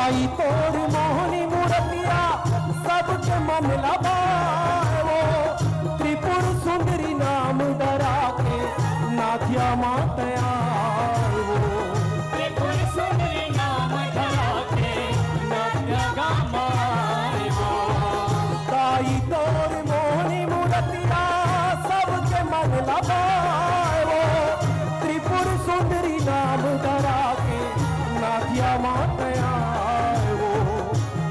आई तोर मोहनी मूर्तिया सबके मन लभाए वो त्रिपुर सुंदरी नाम डरा के नाथिया मातया वो त्रिपुर सुंदरी नाम डरा के नाथिया गामाए वो आई तोर मोहनी मूर्तिया सबके मन लभाए वो त्रिपुर सुंदरी नाम डरा के नाथिया मातया वो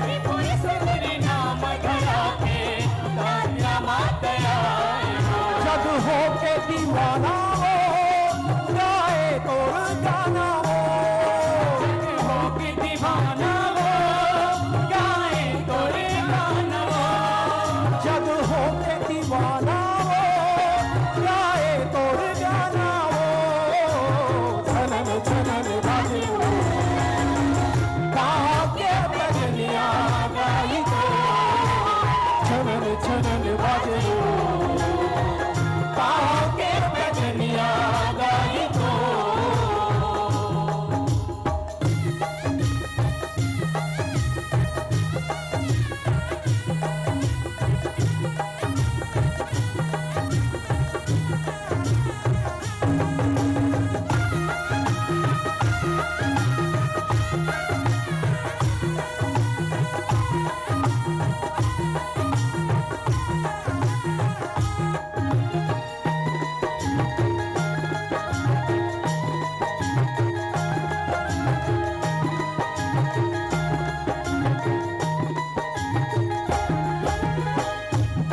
त्रिपुर सुंदरी नाम डरा के नाथिया मातया वो जग हो के दीवाना हो गाए तोर गाना हो जग हो के दीवाना हो गाए तोरे गाना हो जग हो के दीवाना हो गाए तोर गाना हो छनन छनन बाजे हो के बजनिया गाई तो छनन छनन बाजे हो के बजनिया गाई तो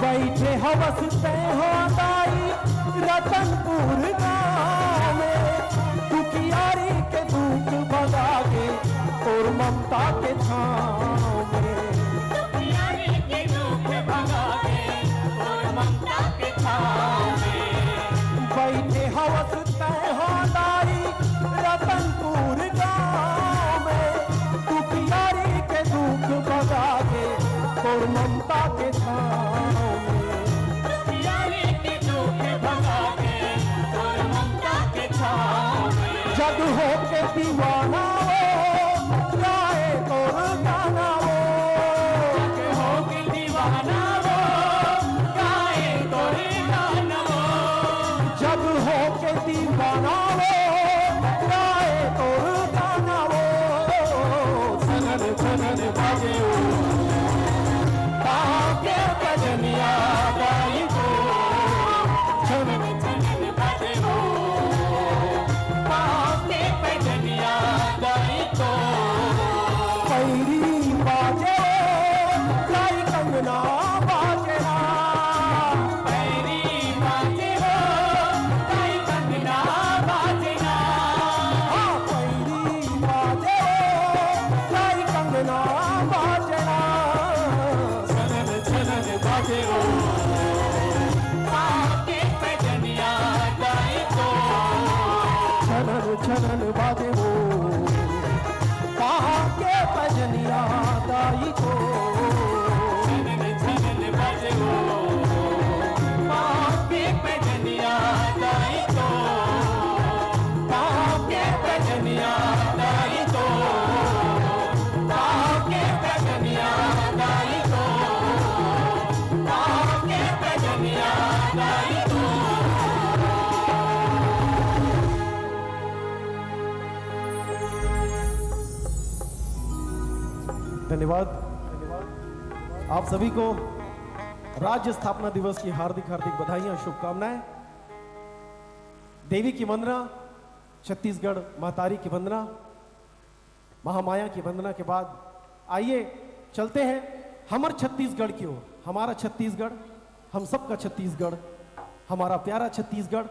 बैठे हवस तय हो दाई रतनपुर गाँव में दुखियारी के दुख भगा के और ममता के छाँव में दुखियारी के दुख भगा के और ममता के छाँव में बैठे हवस तय हो दाई रतनपुर गाँव में दुखियारी के दुख भगा के और ममता के छाँव में दुखियारी के दुख भगा के और ममता के छाँव में जग हो के दीवाना हो गाए तोर गाना हो जग हो के दीवाना हो गाए तोरे गाना हो जग हो के दीवाना हो गाए तोर गाना हो छनन छनन बाजे हो के बजनिया गाई तो छनन छनन बाजे हो के बजनिया गाई तो पैरी बाजे गाई कंगना बाजे ना पैरी बाजे हो गाई कंगना बाजे ना पैरी बाजे गाई कंगना बाजे ना छनन छनन बाजे हो के बजनिया गाई तो छनन छनन बाजे हो के बजनिया गाई को छनन छनन बाजे हो के बजनिया गाई तो के बजनिया गाई तो के बजनिया गाई को के बजनिया गाई तो धन्यवाद आप सभी को राज्य स्थापना दिवस की हार्दिक हार्दिक बधाइयां शुभकामनाएं। देवी की वंदना, छत्तीसगढ़ महतारी की वंदना, महामाया की वंदना के बाद आइए चलते हैं हमर छत्तीसगढ़ की ओर। हमारा छत्तीसगढ़, हम सबका छत्तीसगढ़, हमारा प्यारा छत्तीसगढ़,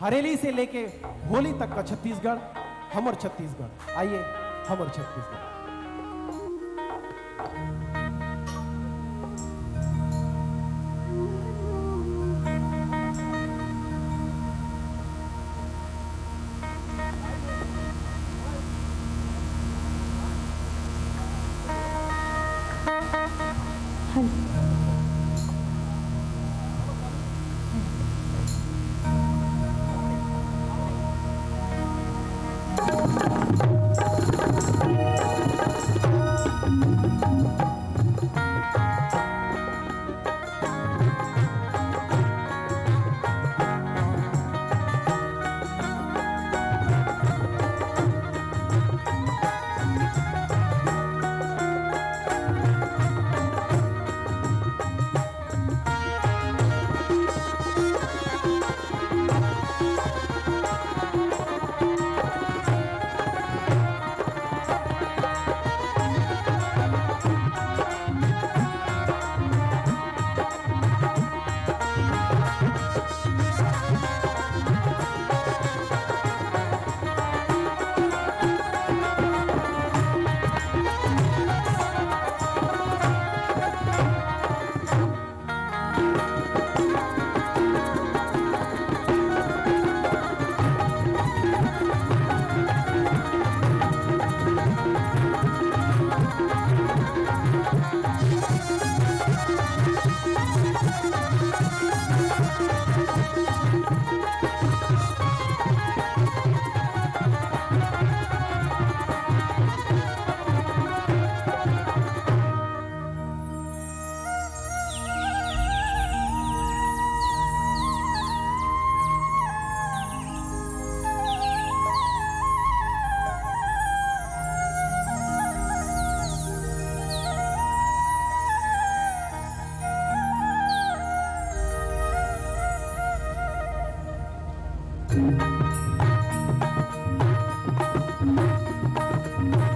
हरेली से लेके होली तक का छत्तीसगढ़, हमर छत्तीसगढ़। आइए हमर छत्तीसगढ़।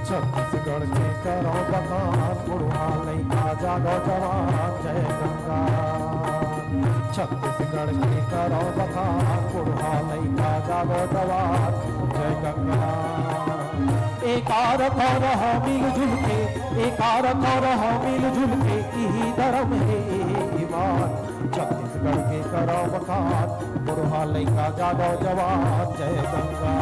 छत्तीसगढ़ के करो बखान बुढ़वा लइका जागो जवान जय गंगा। छत्तीसगढ़ के करो बखान बुढ़वा लइका जागो जवान जय गंगा। एक औरत और मिलजुल के, एक औरत और मिलजुल के यही धर्म है ईमान। छत्तीसगढ़ के करो बखान बुढ़वा लइका जागो जवान जय गंगा।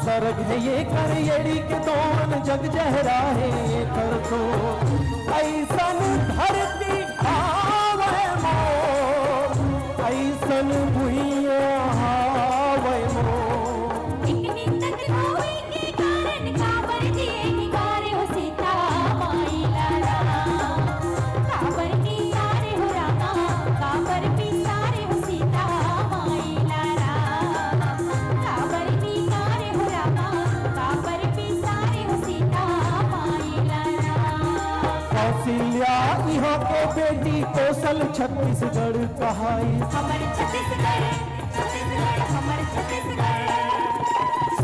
सरग है ये कर येड़ी के दोन जग जहरा है कर तो ऐसन धरती आवे मोर ऐसन भुइया आवे मोर इतनी तक होई के कारण काबर दिए निगारे हो सीता माई लाला काबर की सारे हो रामा काबर की सारे हो सीता माई लाला काबर की सारे हो रामा काबर की सारे हो सीता माई लाला कौशल्या यहाँ के बेटी कौशल छत्तीसगढ़ कहाई हमर छत्तीसगढ़ छत्तीसगढ़ हमर छत्तीसगढ़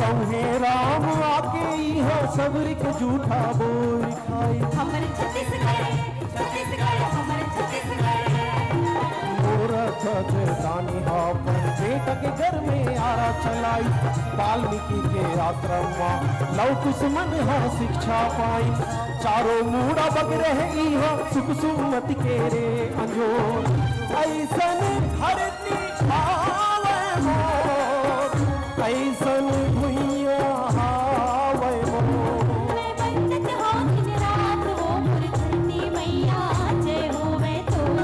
सौहे राम आके इहा सबरी के झूठा बोल खाई हमर छत्तीसगढ़ छत्तीसगढ़ हमर छत्तीसगढ़ मूरत दानी पर बेटा के घर में आरा चलाई वाल्मीकि के आश्रम में लव कुसुमन हा शिक्षा पाई चारों मूड़ा बग रहे इहा सुख सुमति के रे अंजोर ऐसन धरती आवे मोर ऐसन भुइया आवे मोर मैं बंदत हो दिन रात वो मोर धरती मैया जय हो मैं तोर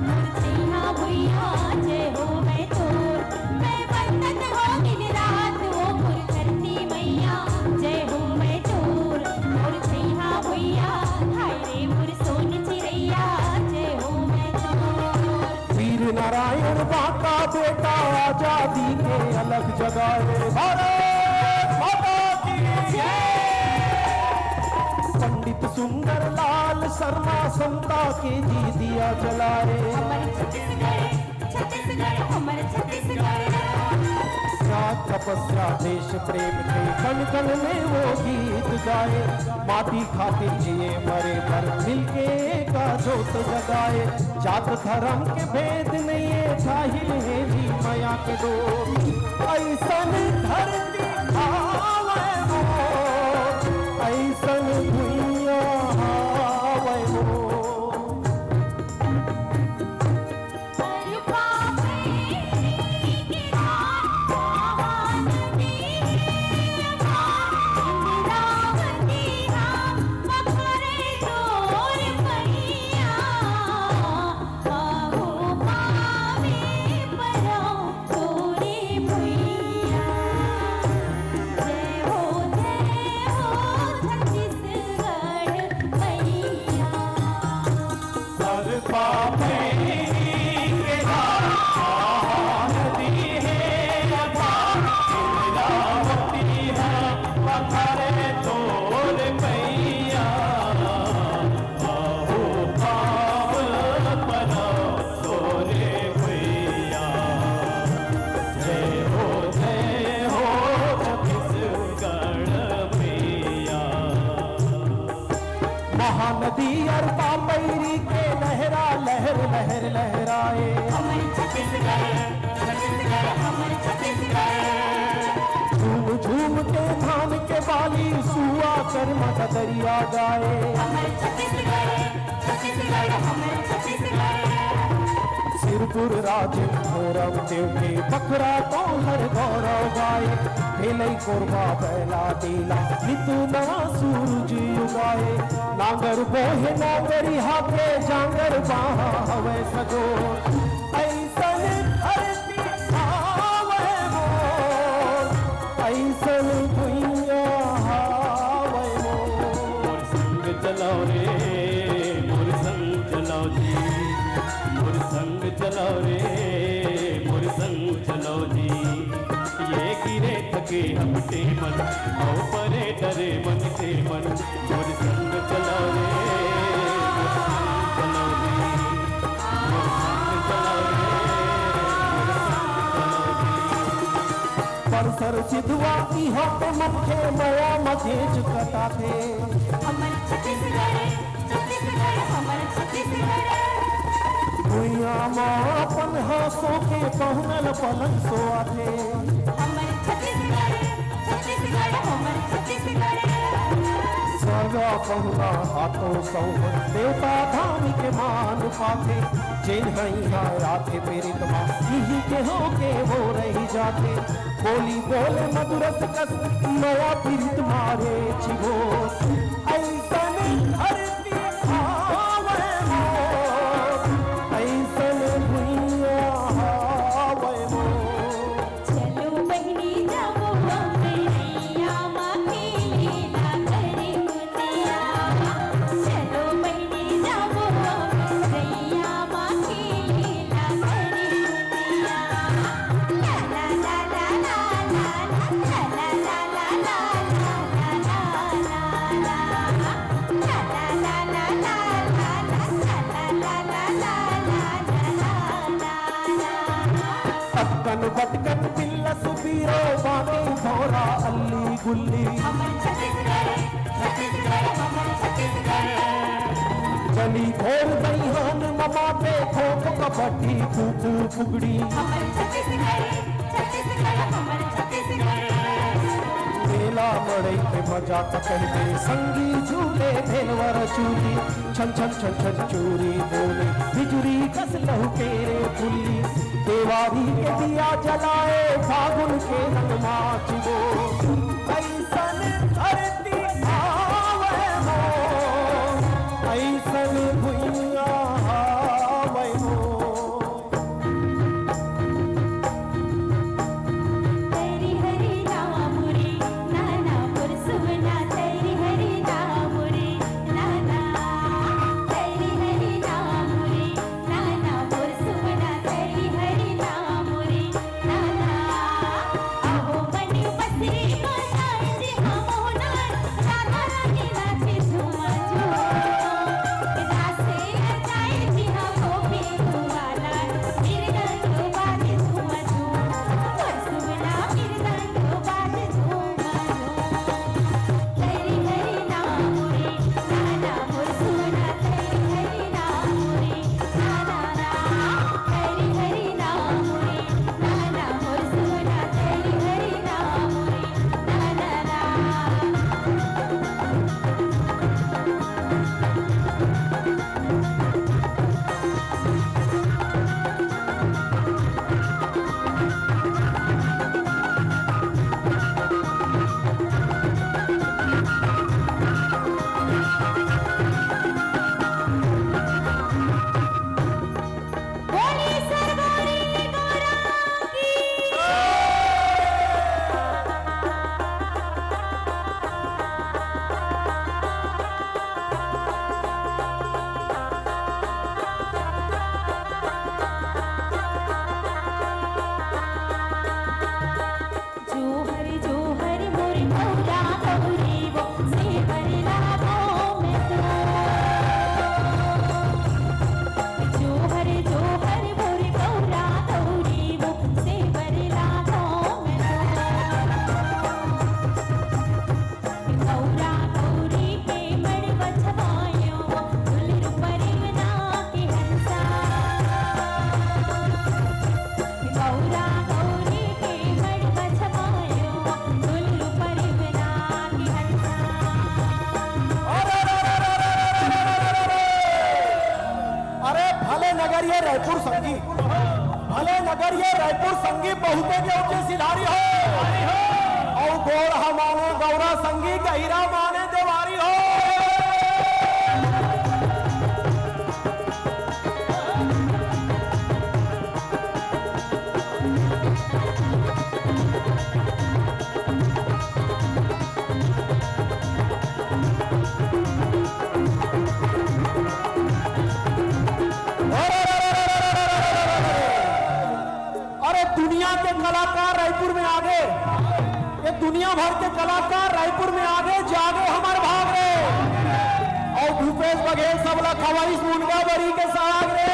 मोर छैया भुइया जय हो मैं तोर मैं बंदत हो दिन रात वो मोर धरती मैया जय हो मैं तोर मोर छैया भुइया हाय रे मोर सोन चिड़ैया जय हो मैं तोर वीर नारायण बाका बेटा आजादी के अलग जगाए भारत माता की जय। पंडित सुंदर लाल शर्मा समता के जी दिया जलाए हमर छत्तीसगढ़ हमर छत्तीसगढ़ त्याग तपस्या देश प्रेम के कण कण में वो गीत गाए माटी खातिर जिए मरे पर मिलके का जोत जगाए जात धर्म के भेद नहीं है जाहिल है जी माया के दो ऐसन धरती आवे मोर ऐसन भुइया आवे मोर पर पापे की रात आवानती इंद्रावती राम पखरे तोर मैया बाहु पावे परो तोरे भैया जय हो छत्तीसगढ़ मैया हर पापे के नदी है इंद्रावती है पखरे तोर मैया बाहु पाव परो तोरे भैया जय हो छत्तीसगढ़ मैया। महानदी और पापैरी के लहरा लहर लहर लहराए हमर छत्तीसगढ़ हमर छत्तीसगढ़ झूम झूम के धान के बाली सुआ कर दरिया गाए हमर छत्तीसगढ़ हमर छत्तीसगढ़ सिरपुर राजे मोरम देव के बखरा तो हर गौरव गाए भेलई कोरबा बैला डीला नितु नवा सूरज उगाए नांगर बोहे नांगरी हाथे जांगर बाहा हवे सगो ऐसन धरती आवे मोर ऐसन भुइया आवे मोर मोर संग चलाओ रे मोर संग चलाओ जी मोर संग चलाओ रे मोर संग चलाओ जी ये गिरे थके हपटे मन आओ परे डरे मन के मन मोर संग चलाओ रे मोर संग चलाओ जी मोर संग चलाओ रे मोर संग चलाओ जी। परसर सिद्धवा की होते मथे मया मथे चुकता थे हमर छत्तीसगढ़ हमर छत्तीसगढ़ भुइया माँ अपन हासों के पहुनल पलंग सोआ थे हमर छत्तीसगढ़ हमर छत्तीसगढ़ सगा पहुना हाथों सौह देवता धाम के मान पाते जिन्ह राथे पीड़ित माँ यही के हो के वो रही जाते बोली बोले मधुरस कस नया पीड़ित मारे छिगो ऐसन धरती आवे मोर ऐसन भुइया आवे मोर चलो बहिनी जाओ मैया माँ की लीला करे दुनिया चलो बहिनी जाओ मैया माँ की लीला करे दुनिया ला ला ला ला ला ला ला ला ला ला ला ला ला ला ला गुल्ली हमर छत्तीसगढ़ छत्तीसगढ़ हमर छत्तीसगढ़ गली घोर दईहान ममा पे खो खो कबड्डी फूफू फुगड़ी हमर छत्तीसगढ़ छत्तीसगढ़ हमर छत्तीसगढ़ मेला मड़ई के मजा कहते संगी झूले भेलवर चूली छन छन छन छन चूरी बोले बिजुरी कस लहू के रे फुल्ली देवारी के दिया जलाए फागुन के रंग माच गो ऐसन धरती आवे हो ऐसन भुइया आवे हो तेरी हरी नाम रे नाना पुरसुवना तेरी हरी नाम रे नाना तेरी हरी नाम रे नाना पुरसुवना तेरी हरी नाम रे नाना अहो बनी बसरी को नाची हम होनार राधा रानी नाचे झूमा झूम रासे नचाए जी हम गोपी दुआला मिर्दंग बाजे झूमा झूम पुरसुवना मिर्दंग बाजे झूमा झूम तेरी हरी नाम रे नाना पुरसुवना तेरी हरी नाम रे नाना तेरी हरी नाम रे नाना पुरसुवना तेरी हरी नाम रे नाना बोली सरदारी गौरा की जोहर जोहर मोर गौरा गौरी वो सेवर लाभों में तो जोहर जोहर मोर गौरा गौरी वो सेवर लाभों में तो गौरा गौरी के मड़ बछवायो दुलर परिवना के हंसा गौरा गौरी के मड़ बछवायो दुलर परिवना के हंसा अरे भले नगर ये रायपुर संगी भले नगर ये रायपुर संगी बहुते के ऊंचे सिधारी हो और गोड़ हमारे गौरा संगी गहिरा माने देवारी हो अरे दुनिया के कलाकार रायपुर में आ गए ये दुनिया भर के कलाकार रायपुर में आ गए जागे हमारे भाग रे और भूपेश बघेल सबला खवाइश मुनगा बरी के साग रे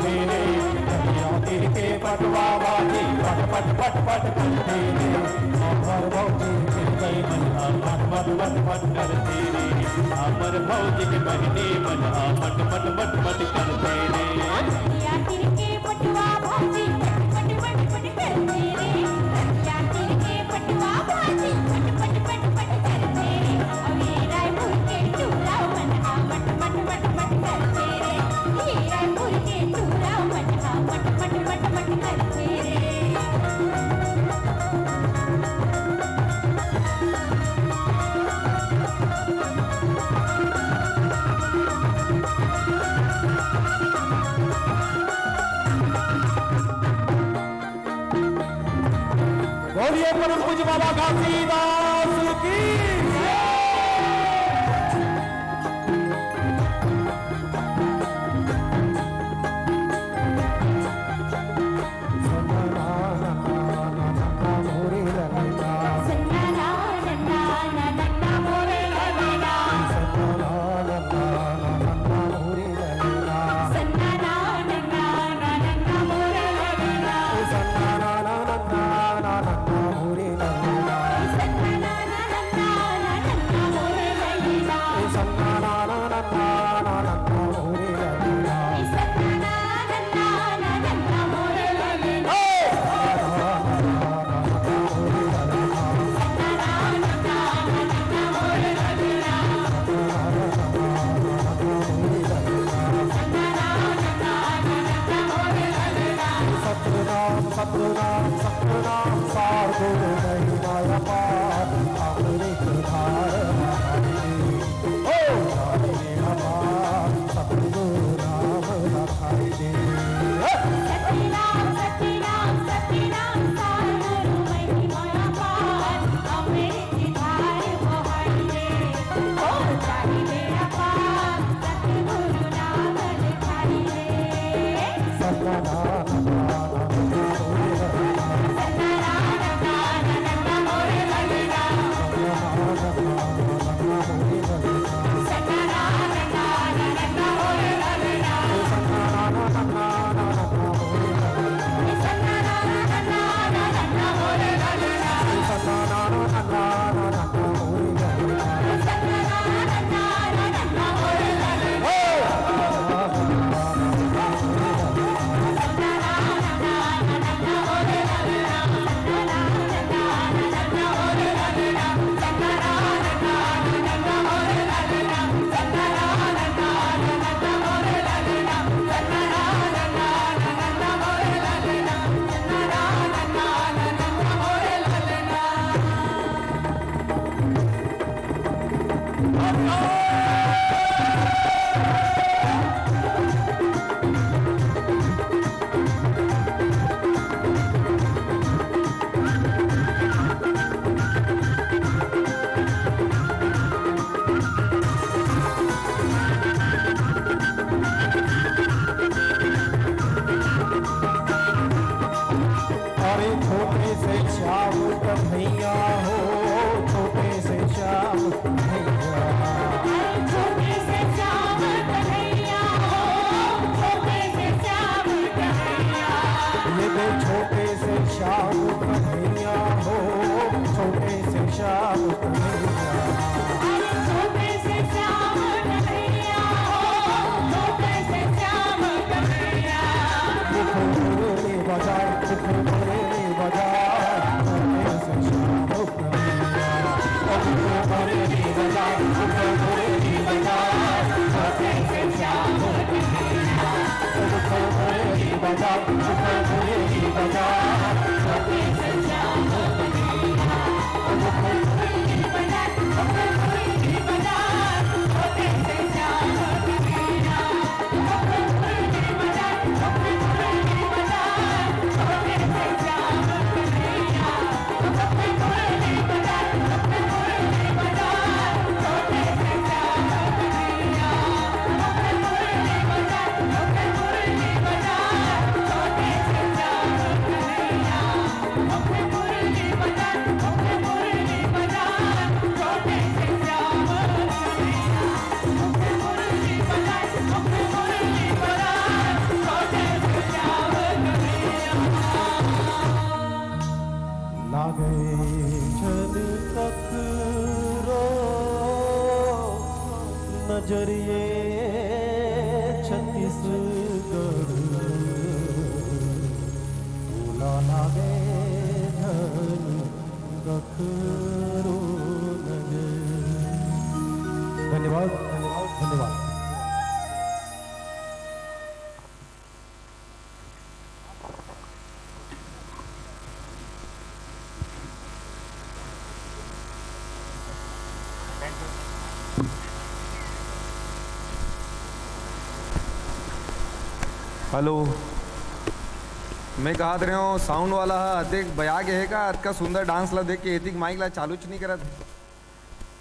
करते रे दरिया तीर के पटवा बाजी पट पट पट पट करते रे अमर भौजी के कई मल्हा मट मट मट मट करते रे अमर भौजी के बहने मल्हा मट मट मट मट करते रे दरिया तीर के पटवा भाजी पट पट पट करते रे दरिया तीर के पटवा भाजी पट पट पट पट करते रे अवे रायपुर के टूरा मनहा मट मट मट मट करते रे ये रायपुर के टूरा मनहा मट मट मट मट करते रे बोलिए परम पूज्य बाबा घासीदास की सन्ना ना नन्ना ना नन्ना मोरे ललना सन्ना ना नन्ना ना नन्ना मोरे ललना सन्ना ना नन्ना ना नन्ना मोरे ललना सतनाम सतनाम सतनाम सार गुरु नहीं माया पार आखिरी सुधार ओ हमारे हमार सतगुरु नाम रखाई दे सतीराम सतीराम सतीराम सार गुरु महिमा पार अमृत धार बहाई दे ओ जाहि बेड़ा पार सतगुरु नाम लिखाई दे सतनाम अरे छोटे से श्याम कन्हैया हो छोटे से श्याम कन्हैया छोटे से श्याम कन्हैया हो छोटे से श्याम कन्हैया ये दे छोटे से श्याम कन्हैया हो छोटे से श्याम कन्हैया अरे छोटे से श्याम कन्हैया हो छोटे से श्याम कन्हैया मुख मुरली बजाए मुख मुरली बजाए छोटे से श्याम कन्हैया मुख मुरली बजाए मुख मुरली बजाए छोटे से श्याम कन्हैया मुख मुरली बजाए मुख मुरली बजाए छोटे से श्याम कन्हैया मुख मुरली बजा मुरली बजा छोटे से श्याम कन्हैया मुरली बजा मुरली बजा छोटे से श्याम कन्हैया मुरली बजा मुरली बजा छोटे से श्याम कन्हैया मुरली बजा मुरली बजा छोटे से श्याम कन्हैया करो नजर। धन्यवाद धन्यवाद धन्यवाद। हेलो, मैं कहा रहे हो साउंड वाला अधिक बया के है का का सुंदर डांस ला देख के एतिक माइक ला चालू च नहीं करत।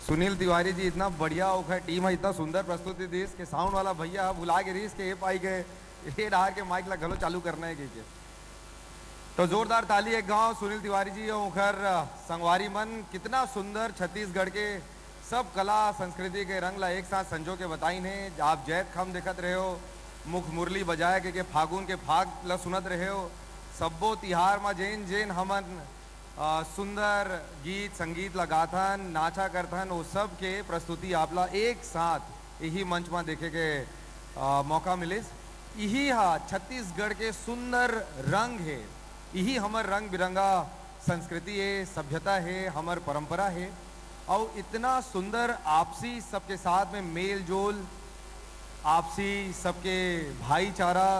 सुनील तिवारी जी इतना बढ़िया ओखर टीम है, इतना सुंदर प्रस्तुति दीस के साउंड वाला भैया बुला के रीस के ये पाई के ये डार के माइक ला घलो चालू करना है के। तो जोरदार ताली एक गांव सुनील तिवारी जी ओखर संगवारी मन कितना सुंदर छत्तीसगढ़ के सब कला संस्कृति के रंग ला एक साथ संजो के बताई ने। आप जैत खम देखत रहे हो, मुख मुरली बजाए के फागुन के फाग ला सुनत रहे हो। सब्बो तिहार में जैन जैन हमन सुंदर गीत संगीत लगाथन नाचा करथन, वो सब के प्रस्तुति आपला एक साथ यही मंच में देखे के मौका मिलिस। यही छत्तीसगढ़ के सुंदर रंग है, यही हमर रंग बिरंगा संस्कृति है, सभ्यता है, हमर परंपरा है। और इतना सुंदर आपसी सबके साथ में मेल जोल, आपसी सबके भाईचारा,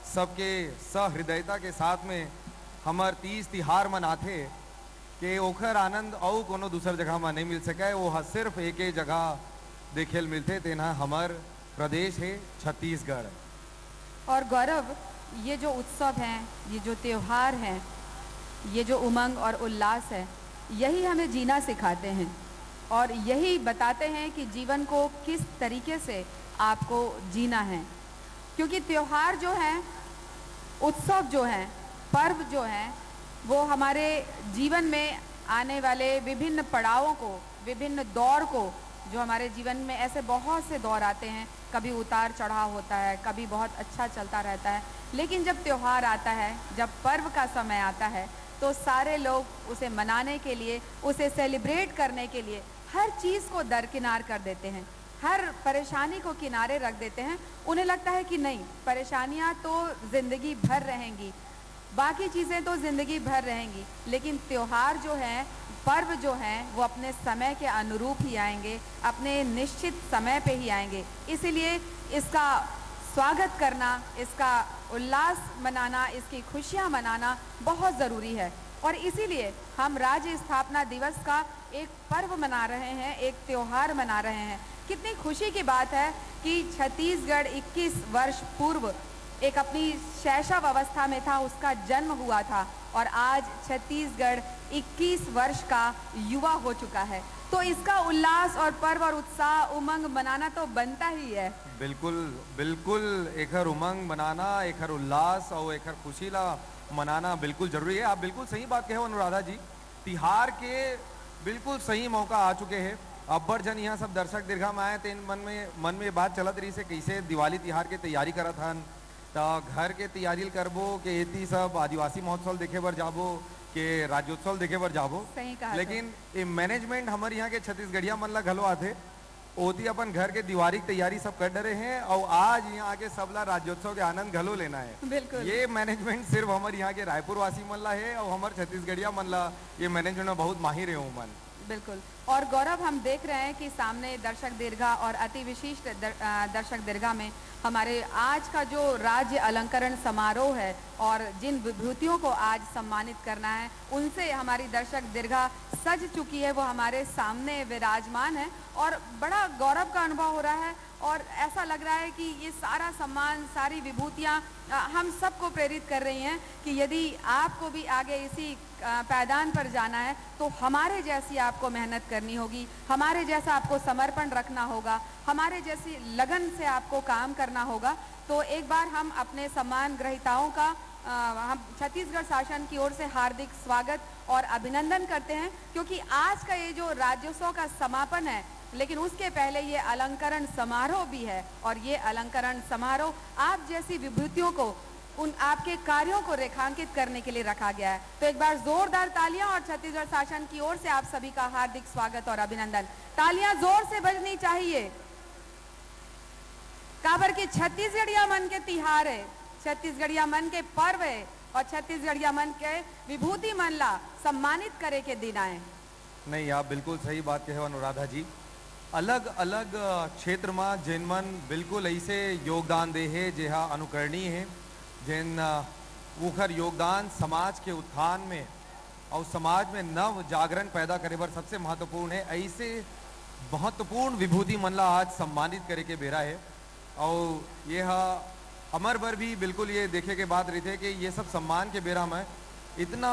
सबके सहृदयता के साथ में हमर तीज तिहार मनाथे के ओखर आनंद और कोनो दूसर जगह में नहीं मिल सके। वो सिर्फ एक ही जगह देखे मिलते तेना हमर प्रदेश है छत्तीसगढ़। और गौरव, ये जो उत्सव हैं, ये जो त्योहार हैं, ये जो उमंग और उल्लास है, यही हमें जीना सिखाते हैं और यही बताते हैं कि जीवन को किस तरीके से आपको जीना है। क्योंकि त्योहार जो हैं, उत्सव जो हैं, पर्व जो हैं, वो हमारे जीवन में आने वाले विभिन्न पड़ावों को, विभिन्न दौर को, जो हमारे जीवन में ऐसे बहुत से दौर आते हैं, कभी उतार चढ़ाव होता है, कभी बहुत अच्छा चलता रहता है, लेकिन जब त्योहार आता है, जब पर्व का समय आता है, तो सारे लोग उसे मनाने के लिए, उसे सेलिब्रेट करने के लिए हर चीज़ को दरकिनार कर देते हैं, हर परेशानी को किनारे रख देते हैं। उन्हें लगता है कि नहीं, परेशानियां तो ज़िंदगी भर रहेंगी, बाकी चीज़ें तो ज़िंदगी भर रहेंगी, लेकिन त्योहार जो हैं, पर्व जो हैं, वो अपने समय के अनुरूप ही आएंगे, अपने निश्चित समय पे ही आएंगे। इसीलिए इसका स्वागत करना, इसका उल्लास मनाना, इसकी खुशियाँ मनाना बहुत ज़रूरी है। और इसीलिए हम राज्य स्थापना दिवस का एक पर्व मना रहे हैं, एक त्योहार मना रहे हैं। कितनी खुशी की बात है कि छत्तीसगढ़ 21 वर्ष पूर्व एक अपनी शैशव अवस्था में था, उसका जन्म हुआ था, और आज छत्तीसगढ़ 21 वर्ष का युवा हो चुका है। तो इसका उल्लास और पर्व और उत्साह उमंग मनाना तो बनता ही है। बिल्कुल बिल्कुल, एकर उमंग बनाना, एकर उल्लास और एकर खुशी ला मनाना बिल्कुल जरूरी है। आप बिल्कुल सही बात कहे अनुराधा जी, तिहार के बिल्कुल सही मौका आ चुके हैं। अब्बर जन यहाँ सब दर्शक दीर्घा में आए थे, मन में बात चलत रही से कैसे दिवाली तिहार के तैयारी करत हन, तो घर के तैयारी करबो के एती सब आदिवासी महोत्सव देखे बर जाबो के राज्योत्सव देखे बर जाबो। सही कहा। लेकिन ये मैनेजमेंट हमारे यहाँ के छत्तीसगढ़िया मन ला घलो आते, ओती अपन घर के दिवाली की तैयारी सब कर डरे हैं, और आज यहाँ आके सबला राज्योत्सव के आनंद घलो लेना है। बिल्कुल। ये मैनेजमेंट सिर्फ हमारे यहाँ के रायपुर वासी मन ला है, और हमारे छत्तीसगढ़िया मन ला ये मैनेजमेंट में बहुत माहिर है मन। बिल्कुल। और गौरव, हम देख रहे हैं कि सामने दर्शक दीर्घा और अति विशिष्ट दर्शक दीर्घा में हमारे आज का जो राज्य अलंकरण समारोह है और जिन विभूतियों को आज सम्मानित करना है, उनसे हमारी दर्शक दीर्घा सज चुकी है, वो हमारे सामने विराजमान है और बड़ा गौरव का अनुभव हो रहा है। और ऐसा लग रहा है कि ये सारा सम्मान, सारी विभूतियाँ हम सबको प्रेरित कर रही हैं कि यदि आपको भी आगे इसी पैदान पर जाना है तो हमारे जैसी आपको मेहनत करनी होगी, हमारे जैसा आपको समर्पण रखना होगा, हमारे जैसी लगन से आपको काम करना होगा। तो एक बार हम अपने सम्मान ग्रहीताओं का हम छत्तीसगढ़ शासन की ओर से हार्दिक स्वागत और अभिनंदन करते हैं, क्योंकि आज का ये जो राज्योत्सव का समापन है, लेकिन उसके पहले ये अलंकरण समारोह भी है, और ये अलंकरण समारोह आप जैसी विभूतियों को, उन आपके कार्यों को रेखांकित करने के लिए रखा गया है। तो एक बार जोरदार तालियां और छत्तीसगढ़ शासन की ओर से आप सभी का हार्दिक स्वागत और अभिनंदन। तालियां जोर से बजनी चाहिए, काबर की छत्तीसगढ़िया मन के तिहार है, छत्तीसगढ़िया मन के पर्व है, और छत्तीसगढ़िया मन के विभूति मन ला सम्मानित करे के दिन आए। नहीं, आप बिल्कुल सही बात कहे अनुराधा जी। अलग अलग क्षेत्र में जिन मन बिल्कुल ऐसे योगदान दे है जेहा अनुकरणीय है, जिन उखर योगदान समाज के उत्थान में और समाज में नव जागरण पैदा करे बर सबसे महत्वपूर्ण है। ऐसे महत्वपूर्ण विभूति मन ला आज सम्मानित करे के बेरा है। और यह हमर बर भी बिल्कुल ये देखे के बात रहते कि ये सब सम्मान के बेरा में इतना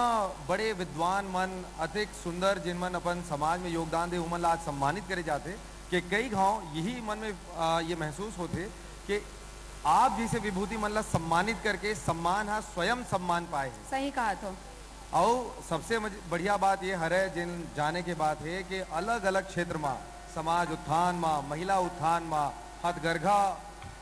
बड़े विद्वान मन अधिक सुंदर जिन मन अपन समाज में योगदान दे उमन ला आज सम्मानित करे जाते कि कई गांव यही मन में ये महसूस होते कि आप जैसे विभूति मन ला सम्मानित करके सम्मान हा स्वयं सम्मान पाए है। सही कहा तो। और सबसे बढ़िया बात ये हरे जिन जाने के बात है कि अलग अलग क्षेत्र में समाज उत्थान में, महिला उत्थान में, हथगरघा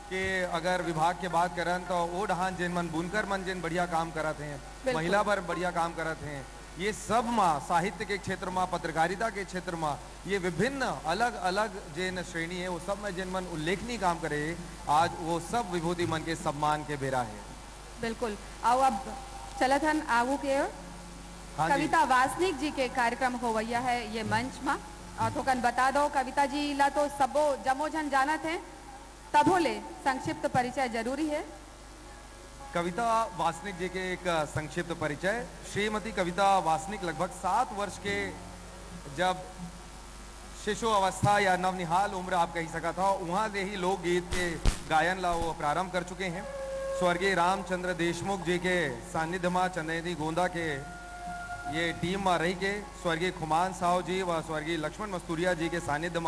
के अगर विभाग के बात करन तो वो डहान जिन मन बुनकर मन जिन बढ़िया काम करत हैं, महिला पर बढ़िया काम करत हैं, ये सब में साहित्य के क्षेत्र में, पत्रकारिता के क्षेत्र में, ये विभिन्न अलग अलग जिन श्रेणी है वो सब में जिन मन उल्लेखनीय काम करे, आज वो सब विभूति मन के सम्मान के बेरा है। बिल्कुल। आओ अब चलत हन आगू के ओर। हाँ जी। कविता वासनिक जी के कार्यक्रम होवैया है ये मंच में, और थोकन बता दो कविता जी ला तो सबो जमो जन जानत हैं, तभो ले संक्षिप्त परिचय जरूरी है। कविता वासनिक जी के एक संक्षिप्त परिचय। श्रीमती कविता वासनिक लगभग 7 वर्ष के जब शिशु अवस्था या नवनिहाल उम्र आप कही सका था, वहाँ से ही लोकगीत के गायन ला वो प्रारंभ कर चुके हैं। स्वर्गीय रामचंद्र देशमुख जी के सानिध्य में चंदेरी गोंदा के ये टीम में रही के, स्वर्गीय खुमान साहू जी व स्वर्गीय लक्ष्मण मस्तूरिया जी के सानिध्य